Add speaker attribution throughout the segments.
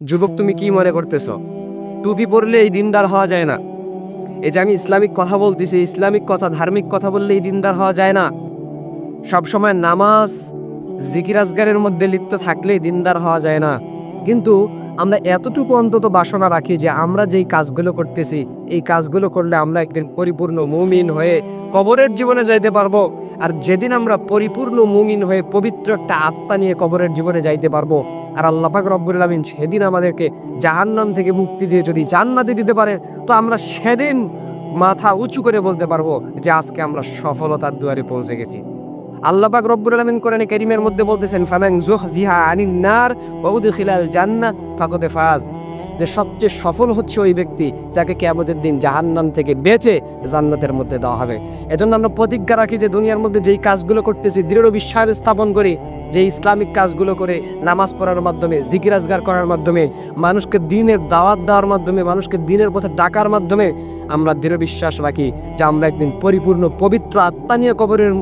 Speaker 1: যুবক, তুমি কি মনে করতেছো টুপি পরলে এই দিনদার হওয়া যায় না? এই যে আমি ইসলামিক কথা বলতেছি, ইসলামিক কথা, ধার্মিক কথা বললে এই দিনদার হওয়া যায় না? সবসময় নামাজ, জিকির আজগারের মধ্যে লিপ্ত থাকলেই দিনদার হওয়া যায় না। কিন্তু আমরা এতটুকু অন্তত বাসনা রাখি যে আমরা যেই কাজগুলো করতেছি, এই কাজগুলো করলে আমরা একদিন পরিপূর্ণ মুমিন হয়ে কবরের জীবনে যাইতে পারবো। আর যেদিন আমরা পরিপূর্ণ মুমিন হয়ে পবিত্র একটা আত্মা নিয়ে কবরের জীবনে যাইতে পারবো, আর আল্লাহ পাক রব্বুল আলামিন সেদিন আমাদেরকে জাহান্নাম থেকে মুক্তি দিয়ে যদি জান্নাতে দিতে পারে, তো আমরা সেদিন মাথা উঁচু করে বলতে পারবো যে আজকে আমরা সফলতার দুয়ারে পৌঁছে গেছি। আল্লাহ পাক রব্বুল আলামিন কোরআনে কারীমের মধ্যে বলতেছেন, ফামান যুহজিহা আনিন নার ওয়া উদখিলাল জান্নাহ ফাকাদ ফাজ, যে সবচেয়ে সফল হচ্ছে ওই ব্যক্তি যাকে কিয়ামতের দিন জাহান্নাম থেকে বেঁচে জান্নাতের মধ্যে দেওয়া হবে। এজন্য আমরা প্রতিজ্ঞা রাখি যে দুনিয়ার মধ্যে যেই কাজগুলো করতেছি দৃঢ় বিশ্বাস স্থাপন করি, যে ইসলামিক কাজগুলো করে নামাজ পড়ার মাধ্যমে, জিকির আজগার করার মাধ্যমে, মানুষকে দ্বীনের দাওয়াত দেওয়ার মাধ্যমে, মানুষকে দ্বীনের পথে ডাকার মাধ্যমে আমরা দৃঢ় বিশ্বাস রাখি যে আমরা একদিন পরিপূর্ণ পবিত্র আত্মা নিয়ে কবরের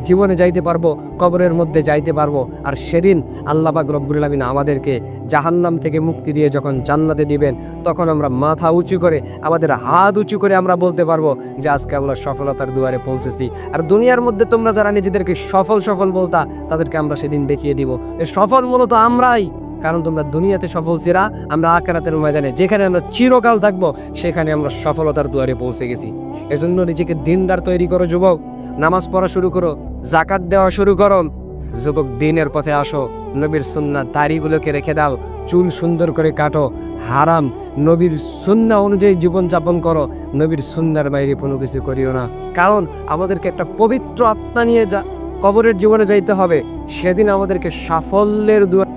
Speaker 1: জীবনে যাইতে পারবো, কবরের মধ্যে যাইতে পারবো। আর সেদিন আল্লাহ পাক রব্বুল আলামিন আমাদেরকে জাহান্নাম থেকে মুক্তি দিয়ে যখন জান্নাতে দিবেন, তখন আমরা মাথা উঁচু করে, আমাদের হাত উঁচু করে আমরা বলতে পারবো যে আজকে আমরা সফলতার দুয়ারে পৌঁছেছি। আর দুনিয়ার মধ্যে তোমরা যারা নিজেদেরকে সফল সফল বলতা, তাদেরকে আমরা সেদিন দেখিয়ে দিব যে সফল মূলত আমরাই। কারণ তোমরা দুনিয়াতে সফল ছিলা, আমরা আখিরাতের ময়দানে যেখানে আমরা চিরকাল থাকবো, সেখানে আমরা সফলতার দুয়ারে পৌঁছে গেছি। এজন্য নিজেকে দিনদার তৈরি করো যুবক, নামাজ পড়া শুরু করো, জাকাত দেওয়া শুরু করো। যুবক, দিনের পথে আসো, নবীর সুন্নাহ দাড়িগুলোকে রেখে দাও, চুল সুন্দর করে কাটো, হারাম নবীর সুন্নাহ অনুযায়ী জীবনযাপন করো, নবীর সুন্নাহর বাইরে কোনো কিছু করিও না। কারণ আমাদেরকে একটা পবিত্র আত্মা নিয়ে কবরের জীবনে যাইতে হবে, সেদিন আমাদেরকে সাফল্যের দুয়ারে